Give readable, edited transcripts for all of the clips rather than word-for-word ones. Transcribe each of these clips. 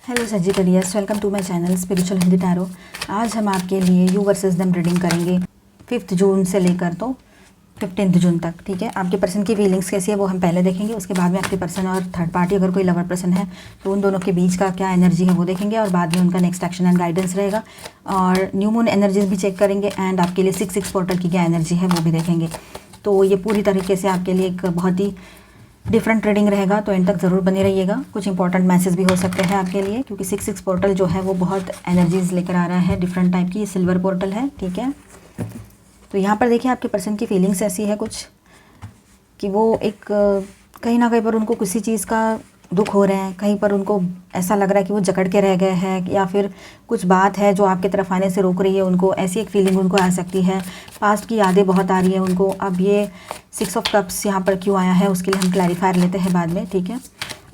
Hello Sagittarius, welcome to my channel spiritual Hindi tarot. आज हम आपके लिए यू वर्सेस देम रीडिंग करेंगे 5 जून से लेकर तो 15 जून तक। ठीक है, आपके पर्सन की फीलिंग्स कैसी है वो हम पहले देखेंगे, उसके बाद में आपके पर्सन और थर्ड पार्टी अगर कोई लवर पर्सन है तो उन दोनों के बीच का क्या एनर्जी है वो देखेंगे, और बाद में उनका नेक्स्ट एक्शन एंड गाइडेंस रहेगा। और न्यू मून एनर्जीज भी चेक करेंगे एंड आपके लिए 6 पोर्टल की क्या एनर्जी है वो भी देखेंगे। तो ये पूरी तरीके से आपके लिए एक बहुत ही डिफरेंट रीडिंग रहेगा, तो एंड तक ज़रूर बने रहिएगा। कुछ इंपॉर्टेंट मैसेज भी हो सकते हैं आपके लिए, क्योंकि 6 पोर्टल जो है वो बहुत एनर्जीज लेकर आ रहा है डिफरेंट टाइप की। ये सिल्वर पोर्टल है, ठीक है। तो यहाँ पर देखिए आपके पर्सन की फीलिंग्स ऐसी है कुछ कि वो एक कहीं ना कहीं पर उनको किसी चीज़ का दुख हो रहा है, कहीं पर उनको ऐसा लग रहा है कि वो जकड़ के रह गए हैं, या फिर कुछ बात है जो आपकी तरफ आने से रोक रही है उनको। ऐसी एक फीलिंग उनको आ सकती है। पास्ट की यादें बहुत आ रही है उनको। अब ये 6 ऑफ कप्स यहाँ पर क्यों आया है उसके लिए हम क्लैरिफायर लेते हैं बाद में, ठीक है।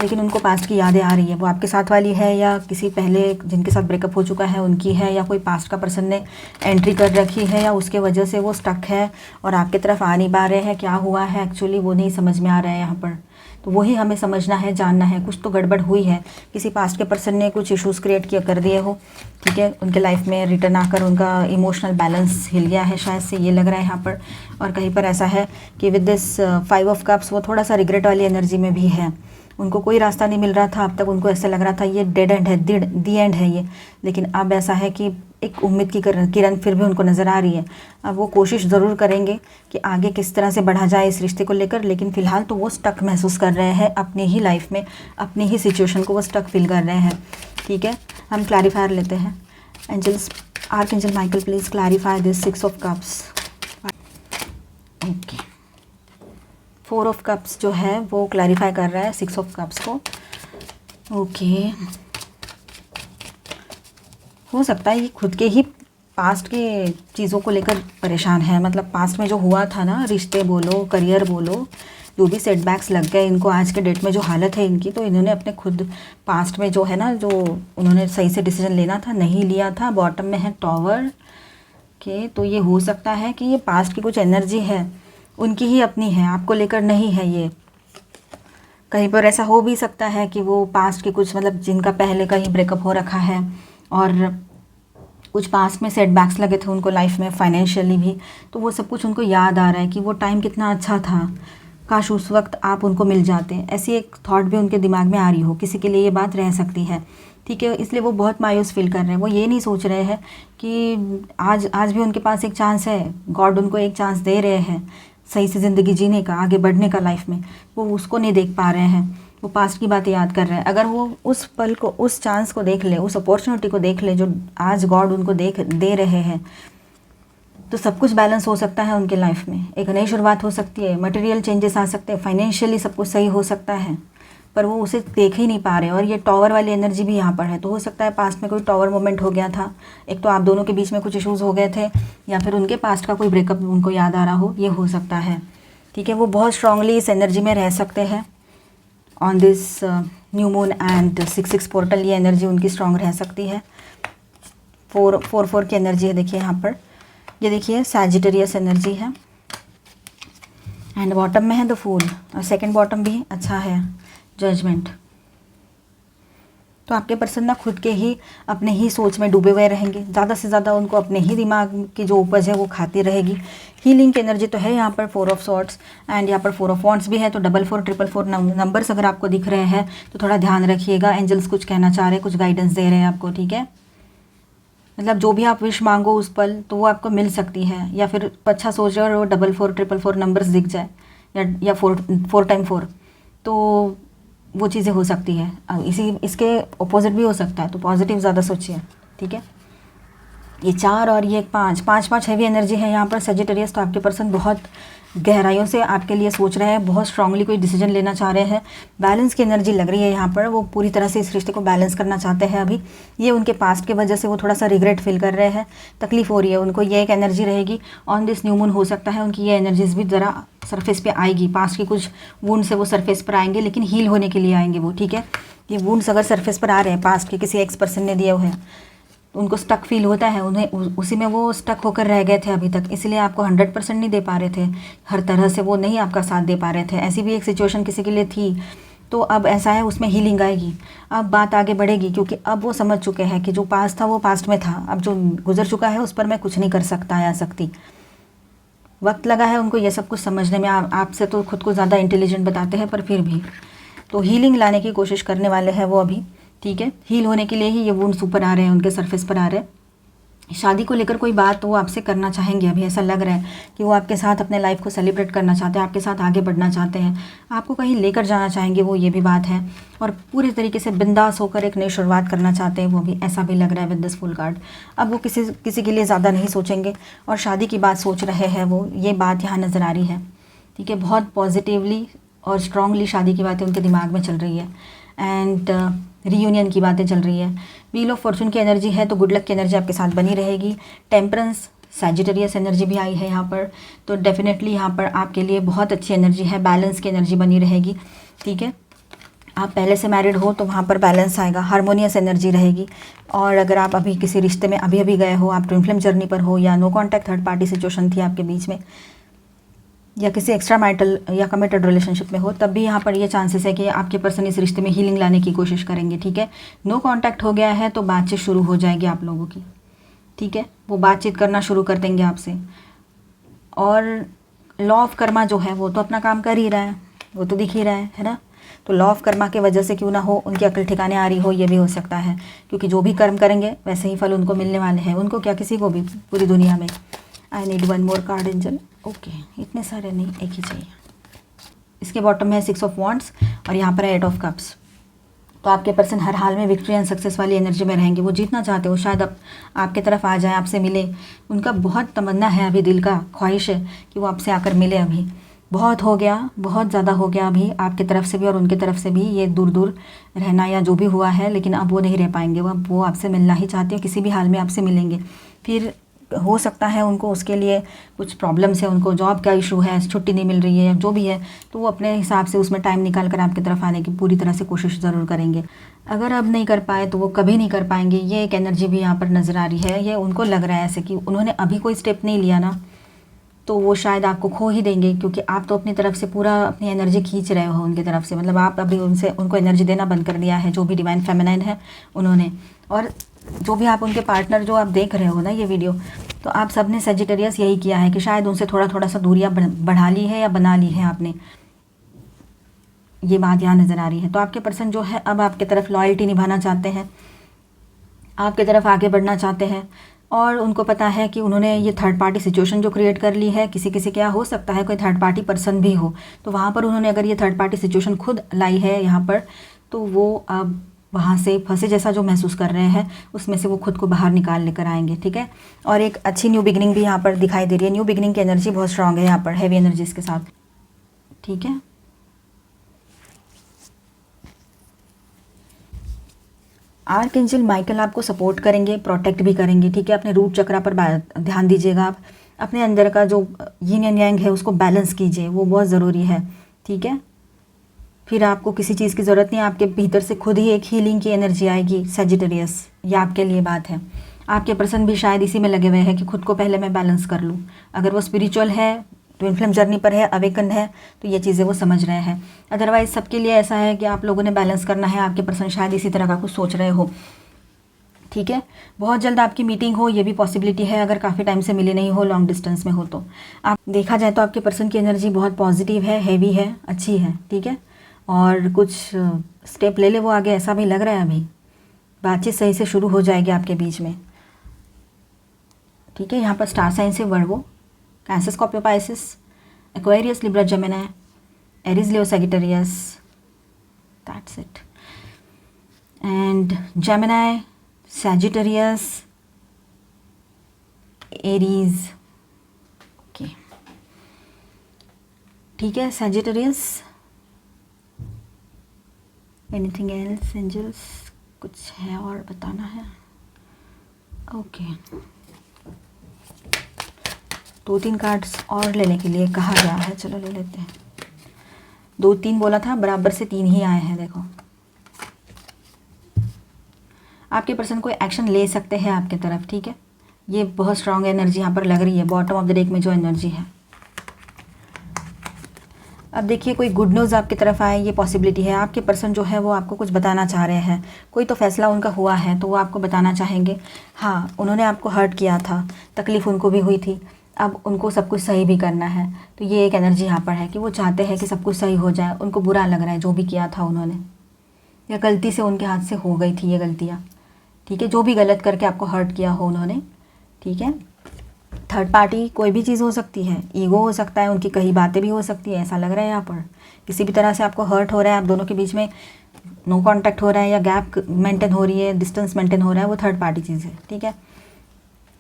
लेकिन उनको पास्ट की यादें आ रही है, वो आपके साथ वाली है या किसी पहले जिनके साथ ब्रेकअप हो चुका है उनकी है, या कोई पास्ट का पर्सन ने एंट्री कर रखी है, या उसके वजह से वो स्टक है और आपकी तरफ आ नहीं पा रहे हैं। क्या हुआ है एक्चुअली वो नहीं समझ में आ रहा है यहाँ पर, तो वही हमें समझना है, जानना है। कुछ तो गड़बड़ हुई है, किसी पास्ट के पर्सन ने कुछ इश्यूज़ क्रिएट किया कर दिए हो, ठीक है। उनके लाइफ में रिटर्न आकर उनका इमोशनल बैलेंस हिल गया है, शायद से ये लग रहा है यहाँ पर। और कहीं पर ऐसा है कि विद दिस 5 ऑफ कप्स वो थोड़ा सा रिग्रेट वाली एनर्जी में भी है। उनको कोई रास्ता नहीं मिल रहा था अब तक, उनको ऐसा लग रहा था ये डेड एंड है, दी एंड है ये। लेकिन अब ऐसा है कि एक उम्मीद की किरण फिर भी उनको नज़र आ रही है। अब वो कोशिश ज़रूर करेंगे कि आगे किस तरह से बढ़ा जाए इस रिश्ते को लेकर, लेकिन फ़िलहाल तो वो स्टक महसूस कर रहे हैं अपनी ही लाइफ में, अपनी ही सिचुएशन को वो स्टक फील कर रहे हैं, ठीक है। हम क्लैरिफायर लेते हैं। Angels, archangel Michael please clarify this 6 of cups. Okay, 4 of cups जो है वो क्लैरिफाई कर रहा है 6 ऑफ कप्स को। ओके, हो सकता है ये खुद के ही पास्ट के चीज़ों को लेकर परेशान है। मतलब पास्ट में जो हुआ था ना, रिश्ते बोलो, करियर बोलो, जो भी सेटबैक्स लग गए इनको आज के डेट में, जो हालत है इनकी, तो इन्होंने अपने खुद पास्ट में जो है ना, जो उन्होंने सही से डिसीजन लेना था नहीं लिया था। बॉटम में है टॉवर के, तो ये हो सकता है कि ये पास्ट की कुछ एनर्जी है उनकी ही अपनी है, आपको लेकर नहीं है ये। कहीं पर ऐसा हो भी सकता है कि वो पास्ट के कुछ, मतलब जिनका पहले का ही ब्रेकअप हो रखा है और कुछ पास्ट में सेटबैक्स लगे थे उनको लाइफ में, फाइनेंशियली भी, तो वो सब कुछ उनको याद आ रहा है कि वो टाइम कितना अच्छा था, काश उस वक्त आप उनको मिल जाते। ऐसी एक थॉट भी उनके दिमाग में आ रही हो, किसी के लिए ये बात रह सकती है, ठीक है। इसलिए वो बहुत मायूस फील कर रहे हैं। वो ये नहीं सोच रहे हैं कि आज भी उनके पास एक चांस है, गॉड उनको एक चांस दे रहे हैं सही से ज़िंदगी जीने का, आगे बढ़ने का लाइफ में। वो उसको नहीं देख पा रहे हैं, वो पास्ट की बातें याद कर रहे हैं। अगर वो उस पल को, उस चांस को देख ले, उस अपॉर्चुनिटी को देख ले जो आज गॉड उनको दे रहे हैं, तो सब कुछ बैलेंस हो सकता है उनके लाइफ में। एक नई शुरुआत हो सकती है, मटेरियल चेंजेस आ सकते हैं, फाइनेंशियली सब कुछ सही हो सकता है, पर वो उसे देख ही नहीं पा रहे। और ये टॉवर वाली एनर्जी भी यहाँ पर है, तो हो सकता है पास्ट में कोई टॉवर मोमेंट हो गया था। एक तो आप दोनों के बीच में कुछ इश्यूज़ हो गए थे, या फिर उनके पास्ट का कोई ब्रेकअप उनको याद आ रहा हो, ये हो सकता है, ठीक है। वो बहुत स्ट्रांगली इस एनर्जी में रह सकते हैं on this new moon and 6 portal. ये एनर्जी उनकी स्ट्रांग रह सकती है। 4 की एनर्जी है, देखिए यहाँ पर, ये देखिए सैजिटेरियस एनर्जी है एंड बॉटम में है द फूल, और सेकंड बॉटम भी अच्छा है, जजमेंट। तो आपके पर्सन ना खुद के ही अपने ही सोच में डूबे हुए रहेंगे, ज़्यादा से ज़्यादा उनको अपने ही दिमाग की जो उपज है वो खाती रहेगी। हीलिंग की एनर्जी तो है यहाँ पर 4 ऑफ सॉर्ड्स एंड यहाँ पर 4 ऑफ वॉन्ड्स भी है। तो 44 444 नंबर्स अगर आपको दिख रहे हैं तो थोड़ा ध्यान रखिएगा। एंजल्स कुछ कहना चाह रहे हैं, कुछ गाइडेंस दे रहे हैं आपको, ठीक है। मतलब जो भी आप विश मांगो उस पल, तो वो आपको मिल सकती है। या फिर अच्छा सोच रहे हो 44 444 नंबर्स दिख जाए, या 4 टाइम 4, तो वो चीज़ें हो सकती है। इसके अपोजिट भी हो सकता है, तो पॉजिटिव ज़्यादा सोचिए, ठीक है। ये 4 और ये 5 हैवी एनर्जी है यहाँ पर सजिटेरियस। तो आपके पर्सन बहुत गहराइयों से आपके लिए सोच रहे हैं, बहुत स्ट्रांगली कोई डिसीजन लेना चाह रहे हैं। बैलेंस की एनर्जी लग रही है यहाँ पर, वो पूरी तरह से इस रिश्ते को बैलेंस करना चाहते हैं अभी। ये उनके पास्ट की वजह से वो थोड़ा सा रिग्रेट फील कर रहे हैं, तकलीफ हो रही है उनको। ये एक एनर्जी रहेगी ऑन दिस न्यू मून। हो सकता है उनकी ये एनर्जीज भी ज़रा सरफेस पे आएगी, पास्ट की कुछ वुंड से वो सरफेस पर आएंगे, लेकिन हील होने के लिए आएंगे वो, ठीक है। ये वुंड्स अगर सरफेस पर आ रहे हैं पास्ट के किसी एक्स पर्सन ने दिए हुए हैं, उनको स्टक फील होता है, उन्हें उसी में वो स्टक होकर रह गए थे अभी तक, इसलिए आपको 100% नहीं दे पा रहे थे, हर तरह से वो नहीं आपका साथ दे पा रहे थे। ऐसी भी एक सिचुएशन किसी के लिए थी तो अब ऐसा है, उसमें हीलिंग आएगी, अब बात आगे बढ़ेगी, क्योंकि अब वो समझ चुके हैं कि जो पास्ट था वो पास्ट में था, अब जो गुजर चुका है उस पर मैं कुछ नहीं कर सकता या सकती। वक्त लगा है उनको ये सब कुछ समझने में। आपसे तो खुद को ज़्यादा इंटेलिजेंट बताते हैं, पर फिर भी तो हीलिंग लाने की कोशिश करने वाले हैं वो अभी, ठीक है। हील होने के लिए ही ये वुंड्स ऊपर आ रहे हैं, उनके सरफेस पर आ रहे हैं। शादी को लेकर कोई बात वो आपसे करना चाहेंगे अभी, ऐसा लग रहा है कि वो आपके साथ अपने लाइफ को सेलिब्रेट करना चाहते हैं, आपके साथ आगे बढ़ना चाहते हैं, आपको कहीं लेकर जाना चाहेंगे वो, ये भी बात है। और पूरे तरीके से बिंदास होकर एक नई शुरुआत करना चाहते हैं वो भी, ऐसा भी लग रहा है विद दिस फुल कार्ड। अब वो किसी के लिए ज़्यादा नहीं सोचेंगे और शादी की बात सोच रहे हैं वो, ये बात यहाँ नज़र आ रही है, ठीक है। बहुत पॉजिटिवली और स्ट्रांगली शादी की बातें उनके दिमाग में चल रही है एंड रीयूनियन की बातें चल रही है। व्हील ऑफ फॉर्चून की एनर्जी है, तो गुड लक की एनर्जी आपके साथ बनी रहेगी। टेम्परेंस, सैजिटेरियस एनर्जी भी आई है यहाँ पर, तो डेफिनेटली यहाँ पर आपके लिए बहुत अच्छी एनर्जी है, बैलेंस की एनर्जी बनी रहेगी, ठीक है। आप पहले से मैरिड हो तो वहाँ पर बैलेंस आएगा, हार्मोनियस एनर्जी रहेगी। और अगर आप अभी किसी रिश्ते में अभी गए हो, आप ट्विन फ्लेम जर्नी पर हो, या no contact third party situation थी आपके बीच में, या किसी एक्स्ट्रा मैरिटल या कमिटेड रिलेशनशिप में हो, तब भी यहाँ पर ये चांसेस है कि आपके पर्सन इस रिश्ते में हीलिंग लाने की कोशिश करेंगे, ठीक है। नो कांटेक्ट हो गया है तो बातचीत शुरू हो जाएगी आप लोगों की, ठीक है। वो बातचीत करना शुरू कर देंगे आपसे। और लॉ ऑफ कर्मा जो है वो तो अपना काम कर ही रहा है, वो तो दिख ही रहा है ना। तो लॉ ऑफ कर्मा के वजह से क्यों ना हो उनकी अकल ठिकाने आ रही हो, ये भी हो सकता है, क्योंकि जो भी कर्म करेंगे वैसे ही फल उनको मिलने वाले हैं, उनको क्या, किसी को भी पूरी दुनिया में। I need one more card angel. Okay, इतने सारे नहीं, एक ही चाहिए। इसके बॉटम में है 6 ऑफ वॉन्ड्स और यहाँ पर है 8 ऑफ कप्स। तो आपके पर्सन हर हाल में विक्ट्री एंड सक्सेस वाली एनर्जी में रहेंगे, वो जीतना चाहते हो, शायद अब आपके तरफ आ जाए, आपसे मिले। उनका बहुत तमन्ना है, अभी दिल का ख्वाहिश है कि वो आपसे आकर मिले। अभी बहुत हो गया, बहुत ज़्यादा हो गया अभी आपकी तरफ से भी और उनकी तरफ से भी, ये दूर दूर रहना या जो भी हुआ है, लेकिन अब वो नहीं रह पाएंगे, वो आपसे मिलना ही चाहते हैं, किसी भी हाल में आपसे मिलेंगे। फिर हो सकता है उनको उसके लिए कुछ प्रॉब्लम्स है, उनको जॉब का इशू है, छुट्टी नहीं मिल रही है, जो भी है, तो वो अपने हिसाब से उसमें टाइम निकाल कर आपकी तरफ आने की पूरी तरह से कोशिश ज़रूर करेंगे। अगर अब नहीं कर पाए तो वो कभी नहीं कर पाएंगे, ये एक एनर्जी भी यहाँ पर नज़र आ रही है। ये उनको लग रहा है ऐसे कि उन्होंने अभी कोई स्टेप नहीं लिया ना, तो वो शायद आपको खो ही देंगे, क्योंकि आप तो अपनी तरफ से पूरा अपनी एनर्जी खींच रहे हो उनकी तरफ से, मतलब आप अभी उनको एनर्जी देना बंद कर दिया है, जो भी डिवाइन फेमिनाइन है उन्होंने। और जो भी आप उनके पार्टनर जो आप देख रहे हो ना ये वीडियो, तो आप सब ने सजिटेरियस यही किया है कि शायद उनसे थोड़ा सा दूरियां बढ़ा ली है या बना ली है आपने, ये बात यहाँ नज़र आ रही है। तो आपके पर्सन जो है अब आपके तरफ लॉयल्टी निभाना चाहते हैं, आपके तरफ आगे बढ़ना चाहते हैं, और उनको पता है कि उन्होंने ये थर्ड पार्टी सिचुएशन जो क्रिएट कर ली है, किसी क्या हो सकता है कोई थर्ड पार्टी पर्सन भी हो, तो वहाँ पर उन्होंने अगर ये थर्ड पार्टी सिचुएशन खुद लाई है यहाँ पर, तो वो अब वहाँ से फंसे जैसा जो महसूस कर रहे हैं उसमें से वो खुद को बाहर निकाल लेकर आएंगे, ठीक है। और एक अच्छी न्यू बिगिनिंग भी यहाँ पर दिखाई दे रही है, न्यू बिगिनिंग की एनर्जी बहुत स्ट्रांग है यहाँ पर, हैवी एनर्जीज के साथ, ठीक है। आर्कएंजल माइकल आपको सपोर्ट करेंगे, प्रोटेक्ट भी करेंगे, ठीक है। अपने रूट चक्रा पर ध्यान दीजिएगा, आप अपने अंदर का जो यिन एंड यांग है उसको बैलेंस कीजिए, वो बहुत ज़रूरी है, ठीक है। फिर आपको किसी चीज़ की ज़रूरत नहीं, आपके भीतर से खुद ही एक हीलिंग की एनर्जी आएगी सजिटेरियस, ये आपके लिए बात है। आपके पर्सन भी शायद इसी में लगे हुए हैं कि खुद को पहले मैं बैलेंस कर लूँ। अगर वो स्पिरिचुअल है, ट्विन फ्लेम जर्नी पर है, अवेकन है, तो ये चीज़ें वो समझ रहे हैं। अदरवाइज़ सबके लिए ऐसा है कि आप लोगों ने बैलेंस करना है, आपके पर्सन शायद इसी तरह का कुछ सोच रहे हो, ठीक है। बहुत जल्द आपकी मीटिंग हो, ये भी पॉसिबिलिटी है, अगर काफ़ी टाइम से मिले नहीं हो, लॉन्ग डिस्टेंस में हो तो। आप देखा जाए तो आपके पर्सन की एनर्जी बहुत पॉजिटिव है, हैवी है, अच्छी है, ठीक है। और कुछ स्टेप ले ले वो आगे, ऐसा भी लग रहा है। अभी बातचीत सही से शुरू हो जाएगी आपके बीच में, ठीक है। यहाँ पर स्टार साइन से Virgo, Cancer, Scorpio, Pisces, Aquarius, Libra, Gemini, Aries, Leo, Sagittarius, that's it. And Gemini, Sagittarius, Aries, okay, ठीक है। सैजिटेरियस, एनीथिंग एल्स एंजल्स, कुछ है और बताना है? ओके, 2-3 कार्ड्स और लेने के लिए कहा गया है, चलो ले लेते हैं। 2-3 बोला था, बराबर से 3 ही आए हैं। देखो आपके पर्सन कोई एक्शन ले सकते हैं आपके तरफ, ठीक है। ये बहुत स्ट्रांग एनर्जी यहाँ पर लग रही है, बॉटम ऑफ द डेक में जो एनर्जी है। अब देखिए कोई गुड न्यूज़ आपकी तरफ आए, ये पॉसिबिलिटी है। आपके पर्सन जो है वो आपको कुछ बताना चाह रहे हैं, कोई तो फैसला उनका हुआ है तो वो आपको बताना चाहेंगे। हाँ, उन्होंने आपको हर्ट किया था, तकलीफ़ उनको भी हुई थी, अब उनको सब कुछ सही भी करना है। तो ये एक एनर्जी यहाँ पर है कि वो चाहते हैं कि सब कुछ सही हो जाए। उनको बुरा लग रहा है जो भी किया था उन्होंने, या गलती से उनके हाथ से हो गई थी ये गलतियाँ, ठीक है, जो भी गलत करके आपको हर्ट किया हो उन्होंने, ठीक है। थर्ड पार्टी कोई भी चीज़ हो सकती है, ईगो हो सकता है, उनकी कई बातें भी हो सकती है, ऐसा लग रहा है यहाँ पर। किसी भी तरह से आपको हर्ट हो रहा है, आप दोनों के बीच में नो कांटेक्ट हो रहा है या गैप मेंटेन हो रही है, डिस्टेंस मेंटेन हो रहा है, वो थर्ड पार्टी चीज़ है, ठीक है।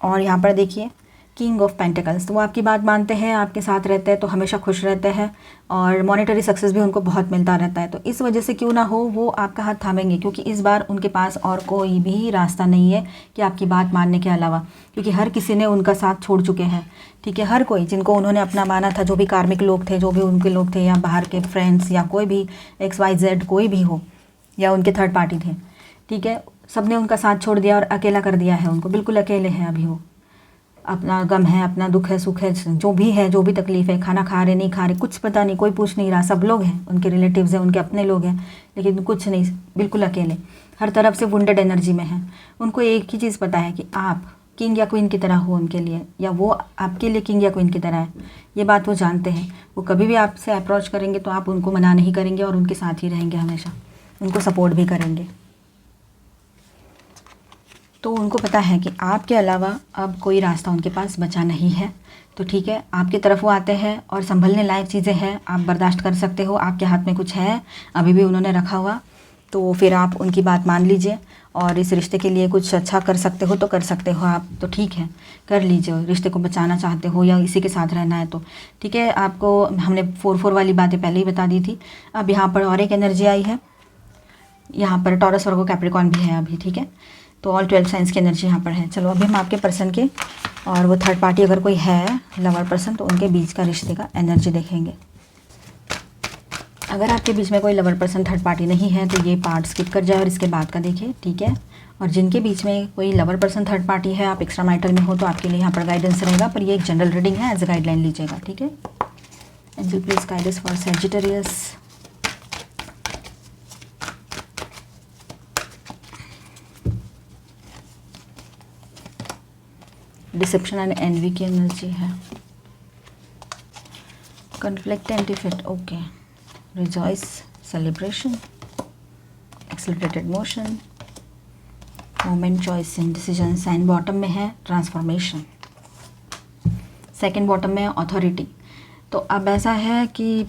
और यहाँ पर देखिए किंग ऑफ पेंटिकल्स, तो वो आपकी बात मानते हैं, आपके साथ रहते हैं तो हमेशा खुश रहते हैं, और मॉनेटरी सक्सेस भी उनको बहुत मिलता रहता है। तो इस वजह से क्यों ना हो वो आपका हाथ थामेंगे, क्योंकि इस बार उनके पास और कोई भी रास्ता नहीं है कि आपकी बात मानने के अलावा, क्योंकि हर किसी ने उनका साथ छोड़ चुके हैं, ठीक है। हर कोई जिनको उन्होंने अपना माना था, जो भी कार्मिक लोग थे, जो भी उनके लोग थे, या बाहर के फ्रेंड्स, या कोई भी XYZ कोई भी हो, या उनके थर्ड पार्टी थे, ठीक है, सब ने उनका साथ छोड़ दिया और अकेला कर दिया है उनको, बिल्कुल अकेले हैं अभी वो। अपना गम है, अपना दुख है, सुख है, जो भी है, जो भी तकलीफ़ है, खाना खा रहे नहीं खा रहे कुछ पता नहीं, कोई पूछ नहीं रहा, सब लोग हैं, उनके रिलेटिव्स हैं, उनके अपने लोग हैं, लेकिन कुछ नहीं, बिल्कुल अकेले, हर तरफ से वुंडेड एनर्जी में है। उनको एक ही चीज़ पता है कि आप किंग या क्वीन की तरह हो उनके लिए, या वो आपके लिए किंग या क्वीन की तरह है, ये बात वो जानते हैं। वो कभी भी आपसे अप्रोच करेंगे तो आप उनको मना नहीं करेंगे और उनके साथ ही रहेंगे हमेशा, उनको सपोर्ट भी करेंगे। तो उनको पता है कि आपके अलावा अब कोई रास्ता उनके पास बचा नहीं है, तो ठीक है, आपकी तरफ वो आते हैं और संभलने लायक चीज़ें हैं, आप बर्दाश्त कर सकते हो, आपके हाथ में कुछ है अभी भी उन्होंने रखा हुआ, तो फिर आप उनकी बात मान लीजिए, और इस रिश्ते के लिए कुछ अच्छा कर सकते हो तो कर सकते हो आप, तो ठीक है, कर लीजिए। रिश्ते को बचाना चाहते हो या इसी के साथ रहना है तो ठीक है। आपको हमने 4-4 वाली बातें पहले ही बता दी थी। अब यहाँ पर और एक एनर्जी आई है, यहाँ पर टॉरस वर्गो कैप्रिकॉर्न भी है अभी, ठीक है। तो ऑल 12 साइंस की एनर्जी यहाँ पर है। चलो अभी हम आपके पर्सन के और वो थर्ड पार्टी अगर कोई है लवर पर्सन, तो उनके बीच का रिश्ते का एनर्जी देखेंगे। अगर आपके बीच में कोई लवर पर्सन थर्ड पार्टी नहीं है तो ये पार्ट स्किप कर जाए और इसके बाद का देखिए, ठीक है। और जिनके बीच में कोई लवर पर्सन थर्ड पार्टी है, आप एक्स्ट्रा मैरिटल में हो, तो आपके लिए यहाँ पर गाइडेंस रहेगा, पर ये एक जनरल रीडिंग है, एज ए गाइडलाइन लीजिएगा, ठीक है। Angel please guide us for Sagittarius. Deception and envy की एनर्जी है। Conflict and defeat, okay. Rejoice, celebration, accelerated motion, moment, choice in decision. Sign bottom में है ट्रांसफॉर्मेशन, सेकंड बॉटम में authority. तो अब ऐसा है कि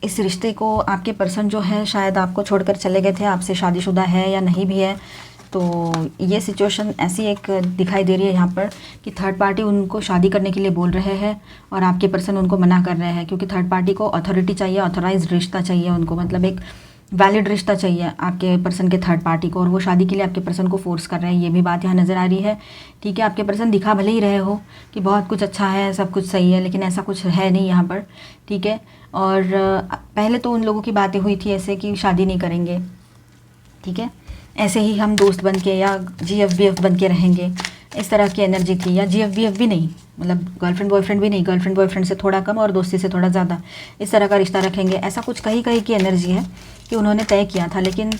इस रिश्ते को आपके पर्सन जो है शायद आपको छोड़कर चले गए थे, आपसे शादीशुदा है या नहीं भी है, तो ये सिचुएशन ऐसी एक दिखाई दे रही है यहाँ पर कि थर्ड पार्टी उनको शादी करने के लिए बोल रहे हैं और आपके पर्सन उनको मना कर रहे हैं, क्योंकि थर्ड पार्टी को अथॉरिटी चाहिए, ऑथराइज्ड रिश्ता चाहिए उनको, मतलब एक वैलिड रिश्ता चाहिए आपके पर्सन के थर्ड पार्टी को, और वो शादी के लिए आपके पर्सन को फोर्स कर रहे हैं, ये भी बात यहाँ नज़र आ रही है, ठीक है। आपके पर्सन दिखा भले ही रहे हो कि बहुत कुछ अच्छा है, सब कुछ सही है, लेकिन ऐसा कुछ है नहीं यहाँ पर, ठीक है। और पहले तो उन लोगों की बातें हुई थी ऐसे कि शादी नहीं करेंगे, ठीक है, ऐसे ही हम दोस्त बन के या GF-BF बन के रहेंगे, इस तरह की एनर्जी थी। या GF-BF भी नहीं, मतलब गर्लफ्रेंड बॉयफ्रेंड भी नहीं, गर्लफ्रेंड बॉयफ्रेंड से थोड़ा कम और दोस्ती से थोड़ा ज़्यादा, इस तरह का रिश्ता रखेंगे, ऐसा कुछ कहीं कहीं की एनर्जी है कि उन्होंने तय किया था, लेकिन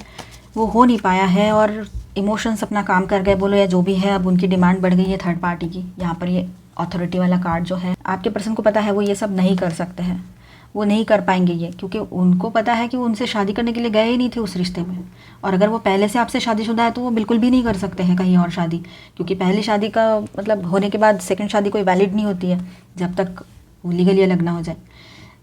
वो हो नहीं पाया है और इमोशंस अपना काम कर गए बोलो या जो भी है। अब उनकी डिमांड बढ़ गई है थर्ड पार्टी की। यहाँ पर ये अथॉरिटी वाला कार्ड जो है, आपके पर्सन को पता है वो ये सब नहीं कर सकते हैं, वो नहीं कर पाएंगे ये, क्योंकि उनको पता है कि वो उनसे शादी करने के लिए गए ही नहीं थे उस रिश्ते में, और अगर वो पहले से आपसे शादीशुदा है तो वो बिल्कुल भी नहीं कर सकते हैं कहीं और शादी, क्योंकि पहली शादी का मतलब होने के बाद सेकंड शादी कोई वैलिड नहीं होती है जब तक वो लीगली अलग ना हो जाए।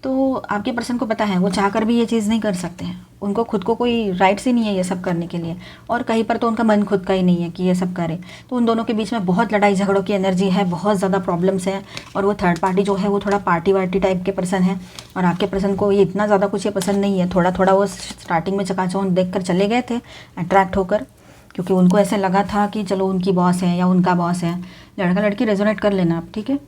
तो आपके पर्सन को पता है वो चाहकर भी ये चीज़ नहीं कर सकते हैं, उनको खुद को कोई राइट्स ही नहीं है ये सब करने के लिए, और कहीं पर तो उनका मन खुद का ही नहीं है कि ये सब करे। तो उन दोनों के बीच में बहुत लड़ाई झगड़ों की एनर्जी है, बहुत ज़्यादा प्रॉब्लम्स हैं, और वो थर्ड पार्टी जो है वो थोड़ा पार्टी वार्टी टाइप के पर्सन है, और आपके पर्सन को ये इतना ज़्यादा कुछ ये पसंद नहीं है। थोड़ा थोड़ा वो स्टार्टिंग में चकाचौंध देख कर चले गए थे अट्रैक्ट होकर, क्योंकि उनको ऐसे लगा था कि चलो उनकी बॉस है या उनका बॉस है। लड़का लड़की रेजोनेट कर लेना आप, ठीक है।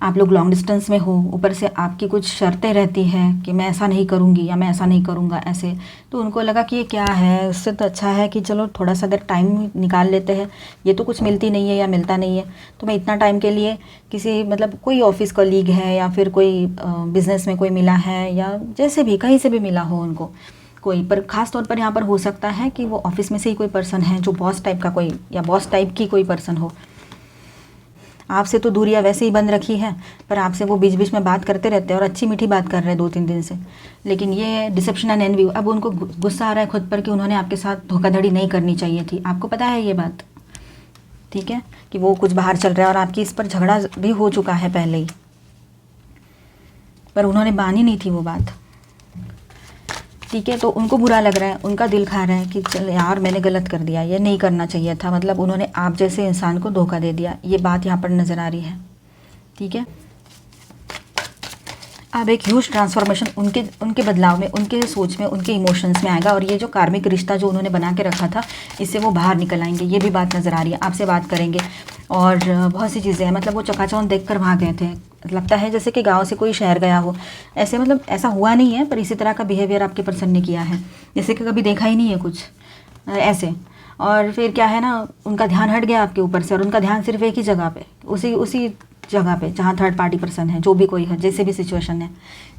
आप लोग लॉन्ग डिस्टेंस में हो, ऊपर से आपकी कुछ शर्तें रहती हैं कि मैं ऐसा नहीं करूँगी या मैं ऐसा नहीं करूँगा ऐसे, तो उनको लगा कि ये क्या है, उससे तो अच्छा है कि चलो थोड़ा सा देर टाइम निकाल लेते हैं, ये तो कुछ मिलती नहीं है या मिलता नहीं है, तो मैं इतना टाइम के लिए किसी मतलब कोई ऑफिस कलीग है या फिर कोई बिज़नेस में कोई मिला है या जैसे भी कहीं से भी मिला हो उनको कोई, पर ख़ास तौर पर यहाँ पर हो सकता है कि वो ऑफिस में से ही कोई पर्सन है जो बॉस टाइप का कोई या बॉस टाइप की कोई पर्सन हो। आपसे तो दूरियां वैसे ही बंद रखी है, पर आपसे वो बीच बीच में बात करते रहते हैं और अच्छी मीठी बात कर रहे हैं 2-3 दिन से, लेकिन ये डिसेप्शन एंड एनवी, अब उनको गुस्सा आ रहा है खुद पर कि उन्होंने आपके साथ धोखाधड़ी नहीं करनी चाहिए थी। आपको पता है ये बात, ठीक है, कि वो कुछ बाहर चल रहा है और आपकी इस पर झगड़ा भी हो चुका है पहले ही, पर उन्होंने मानी नहीं थी वो बात, ठीक है। तो उनको बुरा लग रहा है, उनका दिल खा रहा है कि चल यार मैंने गलत कर दिया, ये नहीं करना चाहिए था, मतलब उन्होंने आप जैसे इंसान को धोखा दे दिया, ये बात यहाँ पर नज़र आ रही है, ठीक है। अब एक ह्यूज ट्रांसफॉर्मेशन उनके बदलाव में, उनके सोच में, उनके इमोशंस में आएगा और ये जो कार्मिक रिश्ता जो उन्होंने बना के रखा था इससे वो बाहर निकल आएंगे, ये भी बात नज़र आ रही है। आपसे बात करेंगे और बहुत सी चीज़ें हैं, मतलब वो चकाचौंध देखकर वहाँ गए थे, लगता है जैसे कि गांव से कोई शहर गया हो, ऐसे मतलब ऐसा हुआ नहीं है पर इसी तरह का बिहेवियर आपके पर्सन ने किया है जैसे कि कभी देखा ही नहीं है कुछ ऐसे। और फिर क्या है ना, उनका ध्यान हट गया आपके ऊपर से और उनका ध्यान सिर्फ एक ही जगह पे, उसी जगह पे जहाँ थर्ड पार्टी पर्सन है, जो भी कोई है, जैसे भी सिचुएशन है,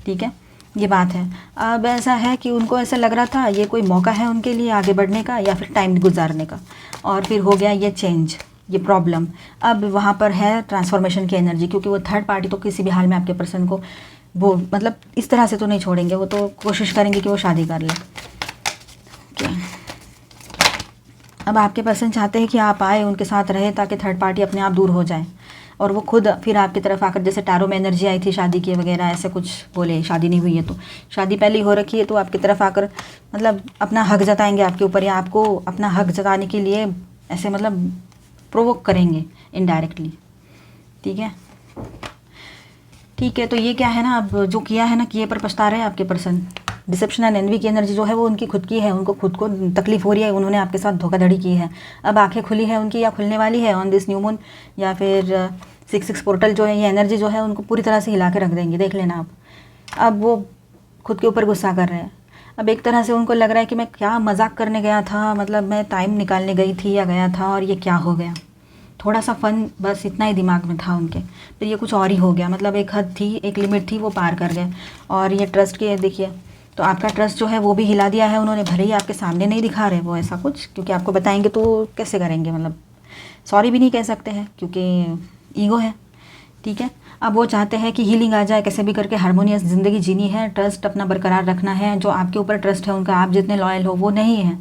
ठीक है, ये बात है। अब ऐसा है कि उनको ऐसा लग रहा था ये कोई मौका है उनके लिए आगे बढ़ने का या फिर टाइम गुजारने का, और फिर हो गया ये चेंज, ये प्रॉब्लम। अब वहाँ पर है ट्रांसफॉर्मेशन की एनर्जी, क्योंकि वो थर्ड पार्टी तो किसी भी हाल में आपके पर्सन को वो मतलब इस तरह से तो नहीं छोड़ेंगे, वो तो कोशिश करेंगे कि वो शादी कर ले, ओके। अब आपके पर्सन चाहते हैं कि आप आए उनके साथ रहे ताकि थर्ड पार्टी अपने आप दूर हो जाए और वो खुद फिर आपकी तरफ आकर, जैसे टैरो में एनर्जी आई थी शादी की वगैरह, ऐसे कुछ बोले, शादी नहीं हुई है तो शादी पहले ही हो रखी है, तो आपकी तरफ आकर मतलब अपना हक जताएंगे आपके ऊपर, या आपको अपना हक जताने के लिए ऐसे मतलब प्रोवोक करेंगे इनडायरेक्टली, ठीक है, ठीक है। तो ये क्या है ना, अब जो किया है ना, किए पर पछता रहे हैं आपके पर्सन। डिसेप्शन एंड एनवी की एनर्जी जो है वो उनकी खुद की है, उनको खुद को तकलीफ हो रही है, उन्होंने आपके साथ धोखाधड़ी की है। अब आंखें खुली है उनकी या खुलने वाली है ऑन दिस न्यू मून, या फिर 6-6 पोर्टल जो है, ये एनर्जी जो है उनको पूरी तरह से हिला के रख देंगे, देख लेना आप। अब वो खुद के ऊपर गुस्सा कर रहे हैं। अब एक तरह से उनको लग रहा है कि मैं क्या मजाक करने गया था, मतलब मैं टाइम निकालने गई थी या गया था और ये क्या हो गया, थोड़ा सा फन, बस इतना ही दिमाग में था उनके, फिर ये कुछ और ही हो गया, मतलब एक हद थी, एक लिमिट थी, वो पार कर गए। और ये ट्रस्ट की देखिए, तो आपका ट्रस्ट जो है वो भी हिला दिया है उन्होंने, भले ही आपके सामने नहीं दिखा रहे वो ऐसा कुछ, क्योंकि आपको बताएंगे तो कैसे करेंगे, मतलब सॉरी भी नहीं कह सकते हैं क्योंकि ईगो है, ठीक है। अब वो चाहते हैं कि हीलिंग आ जाए, कैसे भी करके हारमोनियस ज़िंदगी जीनी है, ट्रस्ट अपना बरकरार रखना है। जो आपके ऊपर ट्रस्ट है उनका, आप जितने लॉयल हो वो नहीं है,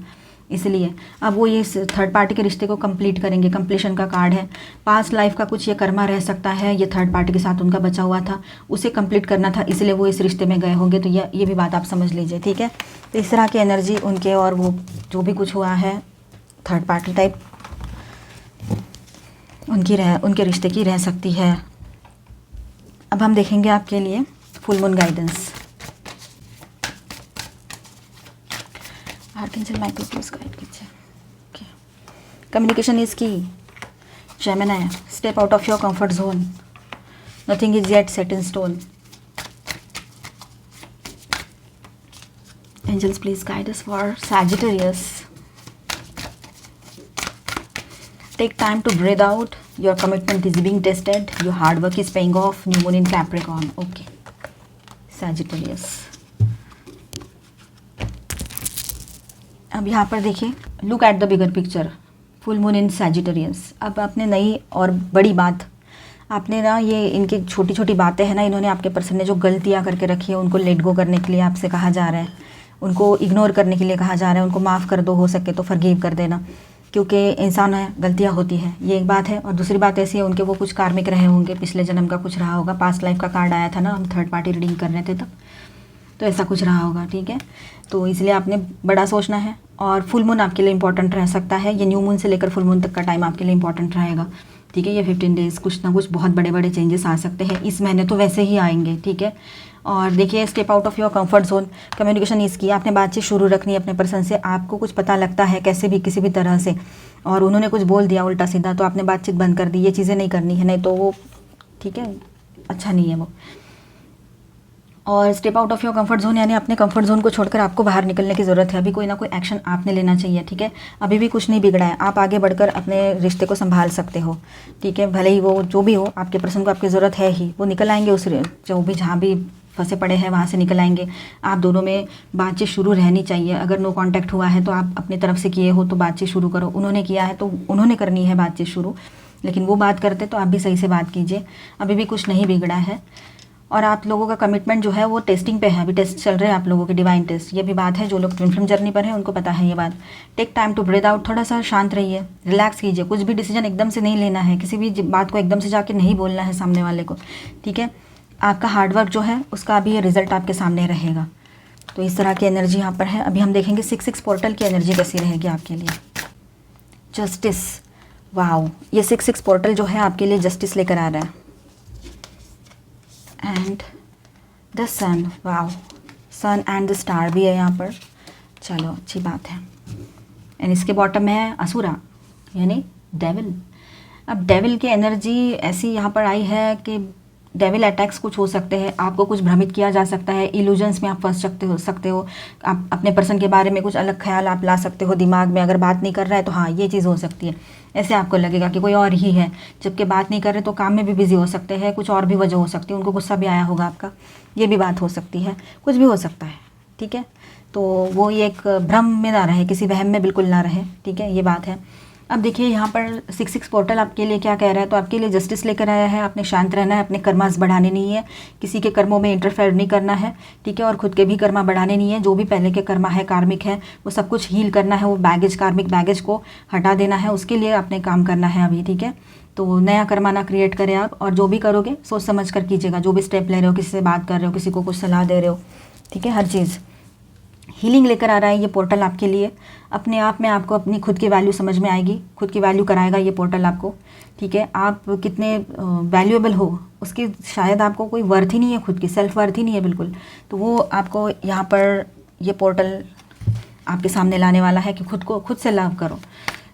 इसलिए अब वो ये थर्ड पार्टी के रिश्ते को कंप्लीट करेंगे। कंप्लीशन का कार्ड है, पास्ट लाइफ का कुछ ये कर्मा रह सकता है, ये थर्ड पार्टी के साथ उनका बचा हुआ था, उसे कंप्लीट करना था, इसलिए वो इस रिश्ते में गए होंगे। तो ये भी बात आप समझ लीजिए, ठीक है। तो इस तरह की एनर्जी उनके, और वो जो भी कुछ हुआ है थर्ड पार्टी टाइप उनके रिश्ते की रह सकती है। अब हम देखेंगे आपके लिए full moon guidance. Archangel Michael please guide कीजिए। Okay, communication is key. Gemini, step out of your comfort zone, nothing is yet set in stone. Angels please guide us for Sagittarius. Take time to breathe out. Your commitment is being tested. Your hard work is paying off. New moon in Capricorn. Okay. Sagittarius. अब यहाँ पर देखिए, look at the bigger picture. Full moon in Sagittarius. अब आपने नई और बड़ी बात, आपने ना ये इनकी छोटी छोटी बातें हैं ना, इन्होंने आपके पर्सन ने जो गलतियाँ करके रखी है उनको लेट गो करने के लिए आपसे कहा जा रहा है, उनको इग्नोर करने के लिए कहा जा रहा है, उनको माफ़ कर दो, हो सके तो फॉरगिव कर देना, क्योंकि इंसान है, गलतियाँ होती हैं, ये एक बात है। और दूसरी बात ऐसी है, उनके वो कुछ कार्मिक रहे होंगे, पिछले जन्म का कुछ रहा होगा, पास्ट लाइफ का कार्ड आया था ना, हम थर्ड पार्टी रीडिंग कर रहे थे तब, तो ऐसा कुछ रहा होगा, ठीक है। तो इसलिए आपने बड़ा सोचना है। और फुल मून आपके लिए इंपॉर्टेंट रह सकता है, ये न्यू मून से लेकर फुल मून तक का टाइम आपके लिए इंपॉर्टेंट रहेगा, ठीक है। ये 15 डेज़ कुछ ना कुछ बहुत बड़े बड़े चेंजेस आ सकते हैं, इस महीने तो वैसे ही आएंगे, ठीक है। और देखिए, step out of your comfort zone, communication इसकी, आपने बातचीत शुरू रखनी है अपने पर्सन से। आपको कुछ पता लगता है कैसे भी, किसी भी तरह से, और उन्होंने कुछ बोल दिया उल्टा सीधा, तो आपने बातचीत बंद कर दी, ये चीज़ें नहीं करनी है, नहीं तो वो, ठीक है, अच्छा नहीं है वो। और step out of your comfort zone, यानी अपने कंफर्ट जोन को छोड़कर आपको बाहर निकलने की ज़रूरत है। अभी कोई ना कोई एक्शन आपने लेना चाहिए, ठीक है। अभी भी कुछ नहीं बिगड़ा है, आप आगे बढ़कर अपने रिश्ते को संभाल सकते हो, ठीक है। भले ही वो जो भी हो, आपके पर्सन को आपकी ज़रूरत है ही, वो निकल आएंगे उस जो भी जहाँ भी फंसे पड़े हैं वहाँ से निकल आएंगे। आप दोनों में बातचीत शुरू रहनी चाहिए। अगर नो कांटेक्ट हुआ है तो आप अपनी तरफ से किए हो तो बातचीत शुरू करो। उन्होंने किया है तो उन्होंने करनी है बातचीत शुरू, लेकिन वो बात करते तो आप भी सही से बात कीजिए। अभी भी कुछ नहीं बिगड़ा है। और आप लोगों का कमिटमेंट जो है वो टेस्टिंग पे है, अभी टेस्ट चल रहे हैं आप लोगों के, डिवाइन टेस्ट। ये भी बात है, जो लोग ट्विन फ्लेम जर्नी पर हैं उनको पता है ये बात। Take time to breathe out, थोड़ा सा शांत रहिए, रिलैक्स कीजिए। कुछ भी डिसीजन एकदम से नहीं लेना है, किसी भी बात को एकदम से जाके नहीं बोलना है सामने वाले को, ठीक है। आपका हार्डवर्क जो है उसका अभी ये रिजल्ट आपके सामने रहेगा। तो इस तरह की एनर्जी यहाँ पर है। अभी हम देखेंगे 6-6 पोर्टल की एनर्जी कैसी रहेगी आपके लिए। जस्टिस, वाओ, ये 6-6 पोर्टल जो है आपके लिए जस्टिस लेकर आ रहा है। And the sun, wow, sun and the star भी है यहाँ पर। चलो अच्छी बात है। एंड इसके बॉटम में है असुरा, यानी डेविल। अब डेविल की एनर्जी ऐसी यहाँ पर आई है कि डेविल अटैक्स कुछ हो सकते हैं, आपको कुछ भ्रमित किया जा सकता है, इल्यूजन्स में आप फंस सकते हो। आप अपने पर्सन के बारे में कुछ अलग ख्याल आप ला सकते हो दिमाग में। अगर बात नहीं कर रहा है तो हाँ, ये चीज़ हो सकती है। ऐसे आपको लगेगा कि कोई और ही है, जबकि बात नहीं कर रहे तो काम में भी बिजी हो सकते हैं, कुछ और भी वजह हो सकती है, उनको गुस्सा भी आया होगा आपका, ये भी बात हो सकती है, कुछ भी हो सकता है, ठीक है। तो वो ये एक भ्रम में ना रहे, किसी वहम में बिल्कुल ना रहे, ठीक है, ये बात है। अब देखिए यहाँ पर 6-6 पोर्टल आपके लिए क्या कह रहा है, तो आपके लिए जस्टिस लेकर आया है। आपने शांत रहना है, अपने कर्मास बढ़ाने नहीं है, किसी के कर्मों में इंटरफेयर नहीं करना है, ठीक है। और खुद के भी कर्मा बढ़ाने नहीं है। जो भी पहले के कर्मा है, कार्मिक है, वो सब कुछ हील करना है, वो बैगेज, कार्मिक बैगेज को हटा देना है, उसके लिए आपने काम करना है अभी, ठीक है। तो नया कर्मा ना क्रिएट करें आप, और जो भी करोगे सोच समझ कर कीजिएगा। जो भी स्टेप ले रहे हो, किसी से बात कर रहे हो, किसी को कुछ सलाह दे रहे हो, ठीक है, हर चीज़ हीलिंग लेकर आ रहा है ये पोर्टल आपके लिए। अपने आप में आपको अपनी खुद की वैल्यू समझ में आएगी, खुद की वैल्यू कराएगा ये पोर्टल आपको, ठीक है। आप कितने वैल्यूएबल हो उसकी शायद आपको कोई वर्थ ही नहीं है, खुद की सेल्फ वर्थ ही नहीं है बिल्कुल। तो वो आपको यहाँ पर ये पोर्टल आपके सामने लाने वाला है कि खुद को खुद से लव करो।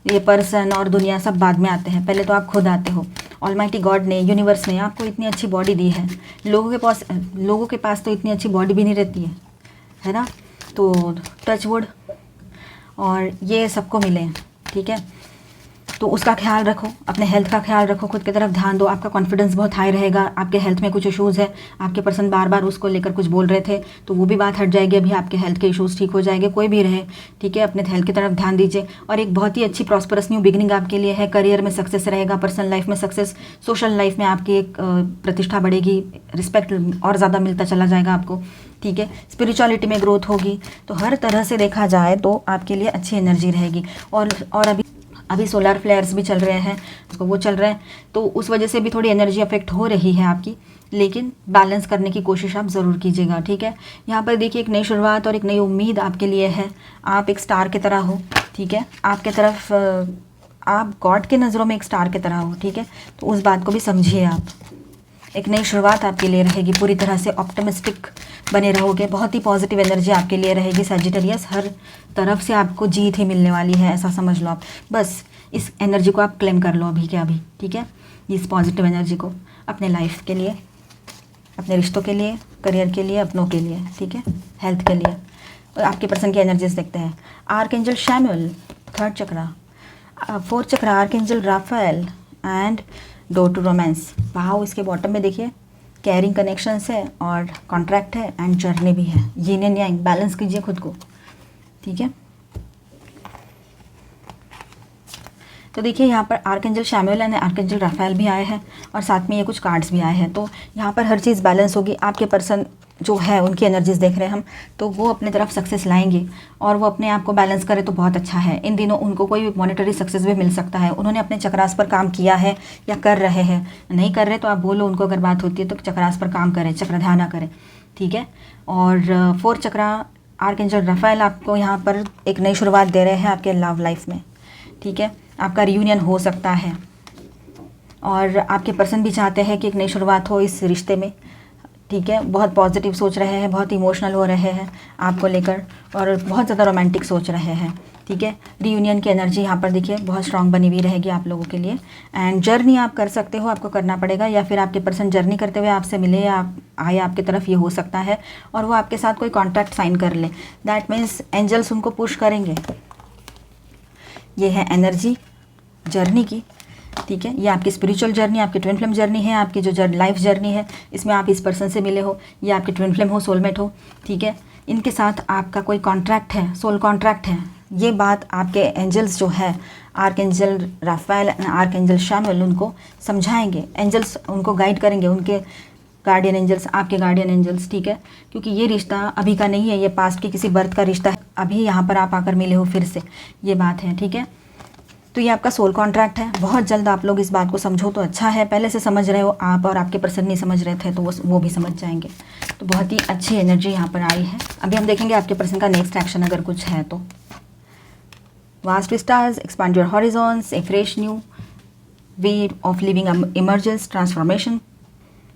ये पर्सन और दुनिया सब बाद में आते हैं, पहले तो आप खुद आते हो। ऑलमाइटी गॉड ने, यूनिवर्स ने आपको इतनी अच्छी बॉडी दी है। लोगों के पास तो इतनी अच्छी बॉडी भी नहीं रहती है ना। तो टच वुड और ये सबको मिले, ठीक है। तो उसका ख्याल रखो, अपने हेल्थ का ख्याल रखो, खुद की तरफ ध्यान दो। आपका कॉन्फिडेंस बहुत हाई रहेगा। आपके हेल्थ में कुछ इश्यूज़ है, आपके पर्सन बार बार उसको लेकर कुछ बोल रहे थे, तो वो भी बात हट जाएगी। अभी आपके हेल्थ के इश्यूज़ ठीक हो जाएंगे, कोई भी रहे, ठीक है। अपने हेल्थ की तरफ ध्यान दीजिए। और एक बहुत ही अच्छी प्रॉस्परस न्यू बिगनिंग आपके लिए है। करियर में सक्सेस रहेगा, पर्सनल लाइफ में सक्सेस, सोशल लाइफ में आपकी एक प्रतिष्ठा बढ़ेगी, रिस्पेक्ट और ज़्यादा मिलता चला जाएगा आपको, ठीक है। स्पिरिचुअलिटी में ग्रोथ होगी। तो हर तरह से देखा जाए तो आपके लिए अच्छी एनर्जी रहेगी। और अभी सोलर फ्लेयर्स भी चल रहे हैं, तो वो चल रहे हैं, तो उस वजह से भी थोड़ी एनर्जी अफेक्ट हो रही है आपकी, लेकिन बैलेंस करने की कोशिश आप ज़रूर कीजिएगा, ठीक है। यहाँ पर देखिए एक नई शुरुआत और एक नई उम्मीद आपके लिए है। आप एक स्टार की तरह हो, ठीक है। आपके तरफ आप गॉड के नज़रों में एक स्टार की तरह हो, ठीक है। तो उस बात को भी समझिए आप। एक नई शुरुआत आपके लिए रहेगी, पूरी तरह से ऑप्टिमिस्टिक बने रहोगे। बहुत ही पॉजिटिव एनर्जी आपके लिए रहेगी सैजिटेरियस। हर तरफ से आपको जीत ही मिलने वाली है, ऐसा समझ लो आप। बस इस एनर्जी को आप क्लेम कर लो अभी के अभी, ठीक है। इस पॉजिटिव एनर्जी को अपने लाइफ के लिए, अपने रिश्तों के लिए, करियर के लिए, अपनों के लिए, ठीक है, हेल्थ के लिए। और आपके पर्सन की एनर्जीज देखते हैं। Archangel Samuel, 3rd chakra, 4th chakra archangel Raphael and door to romance. Wow, इसके बॉटम में देखिए कैरिंग कनेक्शंस है और कॉन्ट्रैक्ट है एंड जर्नी भी है। यीन एंड यांग, बैलेंस कीजिए खुद को, ठीक है। तो देखिए यहाँ पर archangel Samuel and archangel Raphael भी आए हैं और साथ में ये कुछ कार्ड्स भी आए हैं। तो यहाँ पर हर चीज़ बैलेंस होगी। आपके पर्सन जो है उनकी एनर्जीज देख रहे हैं हम, तो वो अपने तरफ सक्सेस लाएंगे और वो अपने आप को बैलेंस करे तो बहुत अच्छा है। इन दिनों उनको कोई मॉनेटरी सक्सेस भी मिल सकता है। उन्होंने अपने चक्रास पर काम किया है या कर रहे हैं, नहीं कर रहे तो आप बोलो उनको, अगर बात होती है तो चक्रास पर काम करें, चक्रधाना करें, ठीक है। और 4th चक्रा आर्कएंजल राफेल आपको यहाँ पर एक नई शुरुआत दे रहे हैं आपके लव लाइफ में, ठीक है। आपका रियूनियन हो सकता है और आपके पर्सन भी चाहते हैं कि एक नई शुरुआत हो इस रिश्ते में, ठीक है। बहुत पॉजिटिव सोच रहे हैं, बहुत इमोशनल हो रहे हैं आपको लेकर और बहुत ज़्यादा रोमांटिक सोच रहे हैं, ठीक है। रीयूनियन की एनर्जी यहाँ पर देखिए बहुत स्ट्रांग बनी हुई रहेगी आप लोगों के लिए। एंड जर्नी आप कर सकते हो, आपको करना पड़ेगा, या फिर आपके पर्सन जर्नी करते हुए आपसे मिले या आप आए आपकी तरफ, ये हो सकता है। और वो आपके साथ कोई कॉन्ट्रैक्ट साइन कर ले, दैट मीन्स एंजल्स उनको पुश करेंगे। ये है एनर्जी जर्नी की, ठीक है। ये आपकी स्पिरिचुअल जर्नी, आपकी ट्विन फ्लेम जर्नी है, आपकी जो लाइफ जर्नी है, इसमें आप इस पर्सन से मिले हो, ये आपकी ट्विन फ्लेम हो, सोलमेट हो, ठीक है। इनके साथ आपका कोई कॉन्ट्रैक्ट है, सोल कॉन्ट्रैक्ट है। ये बात आपके एंजल्स जो है, archangel Raphael, archangel Samuel उनको समझाएंगे, एंजल्स उनको गाइड करेंगे, उनके गार्डियन एंजल्स, आपके गार्डियन एंजल्स, ठीक है। क्योंकि ये रिश्ता अभी का नहीं है, ये पास्ट के किसी बर्थ का रिश्ता है, अभी यहाँ पर आप आकर मिले हो फिर से, ये बात है, ठीक है। तो ये आपका सोल कॉन्ट्रैक्ट है। बहुत जल्द आप लोग इस बात को समझो तो अच्छा है, पहले से समझ रहे हो आप और आपके पर्सन नहीं समझ रहे थे तो वो भी समझ जाएंगे। तो बहुत ही अच्छी एनर्जी यहाँ पर आई है। अभी हम देखेंगे आपके पर्सन का नेक्स्ट एक्शन अगर कुछ है तो। Vast stars, expand your horizons, A fresh new way of living emergence, transformation.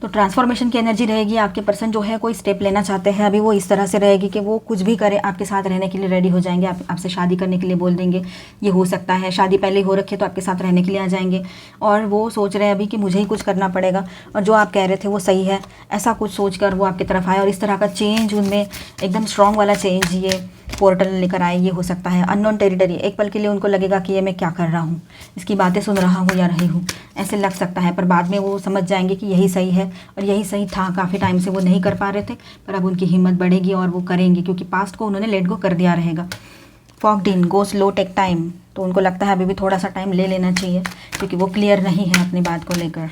तो ट्रांसफॉर्मेशन की एनर्जी रहेगी। आपके पर्सन जो है कोई स्टेप लेना चाहते हैं, अभी वो इस तरह से रहेगी कि वो कुछ भी करे आपके साथ रहने के लिए रेडी हो जाएंगे, आपसे शादी करने के लिए बोल देंगे, ये हो सकता है। शादी पहले हो रखी है तो आपके साथ रहने के लिए आ जाएंगे, और वो सोच रहे हैं अभी कि मुझे ही कुछ करना पड़ेगा, और जो आप कह रहे थे वो सही है, ऐसा कुछ सोच कर वो आपकी तरफ आए, और इस तरह का चेंज उनमें एकदम स्ट्रॉन्ग वाला चेंज ये पोर्टल लेकर आए, ये हो सकता है। अननोन टेरिटरी, एक पल के लिए उनको लगेगा कि ये मैं क्या कर रहा हूँ, इसकी बातें सुन रहा हूँ या रही हूँ, ऐसे लग सकता है, पर बाद में वो समझ जाएंगे कि यही सही है और यही सही था। काफ़ी टाइम से वो नहीं कर पा रहे थे, पर अब उनकी हिम्मत बढ़ेगी और वो करेंगे, क्योंकि पास्ट को उन्होंने लेट गो कर दिया रहेगा। फॉग्ड इन, गो स्लो, टेक टाइम। तो उनको लगता है अभी भी थोड़ा सा टाइम ले लेना चाहिए, क्योंकि वो क्लियर नहीं है अपनी बात को लेकर।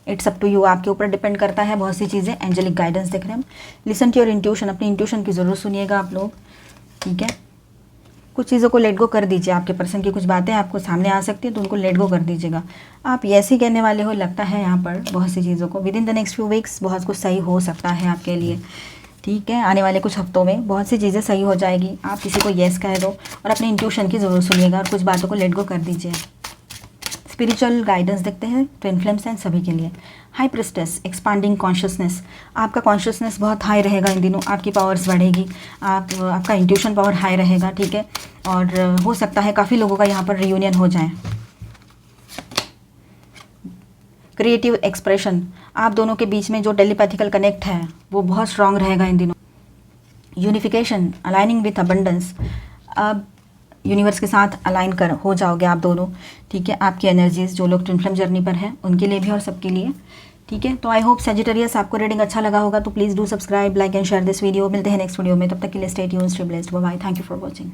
इट्स अप टू यू, आपके ऊपर डिपेंड करता है बहुत सी चीज़ें। एंजेलिक गाइडेंस देख रहे हैं हम। लिसन टू योर इंट्यूशन, अपनी इंट्यूशन की ज़रूर सुनिएगा आप लोग, ठीक है। कुछ चीज़ों को लेट गो कर दीजिए। आपके पर्सन की कुछ बातें आपको सामने आ सकती है तो उनको लेट गो कर दीजिएगा। आप यस ही कहने वाले हो लगता है यहाँ पर बहुत सी चीज़ों को। With in the next few weeks बहुत कुछ सही हो सकता है आपके लिए, ठीक है। आने वाले कुछ हफ्तों में बहुत सी चीज़ें सही हो जाएगी। आप किसी को येस कह दो और अपने इंट्यूशन की ज़रूर सुनिएगा और कुछ बातों को लेट गो कर दीजिए। स्पिरिचुअल गाइडेंस देखते हैं ट्विन फ्लेम्स एंड सभी के लिए। High priestess, expanding consciousness. आपका कॉन्शियसनेस बहुत हाई रहेगा इन दिनों, आपकी पावर्स बढ़ेगी, आपका इंट्यूशन पावर हाई रहेगा, ठीक है। और हो सकता है काफ़ी लोगों का यहाँ पर रियूनियन हो जाए। क्रिएटिव एक्सप्रेशन, आप दोनों के बीच में जो टेलीपैथिकल कनेक्ट है वो बहुत स्ट्रांग रहेगा इन दिनों। यूनिफिकेशन, अलाइनिंग विथ अबंडेंस, अब यूनिवर्स के साथ अलाइन कर हो जाओगे आप दोनों, ठीक है। आपकी एनर्जीज जो लोग ट्विन फ्लेम जर्नी पर हैं उनके लिए भी और सबके लिए, ठीक है। तो आई होप सजिटेरियस आपको रीडिंग अच्छा लगा होगा, तो please do subscribe, like and share this video. मिलते हैं नेक्स्ट वीडियो में, तब तक के लिए stay tuned, stay blessed, bye bye, thank you for watching.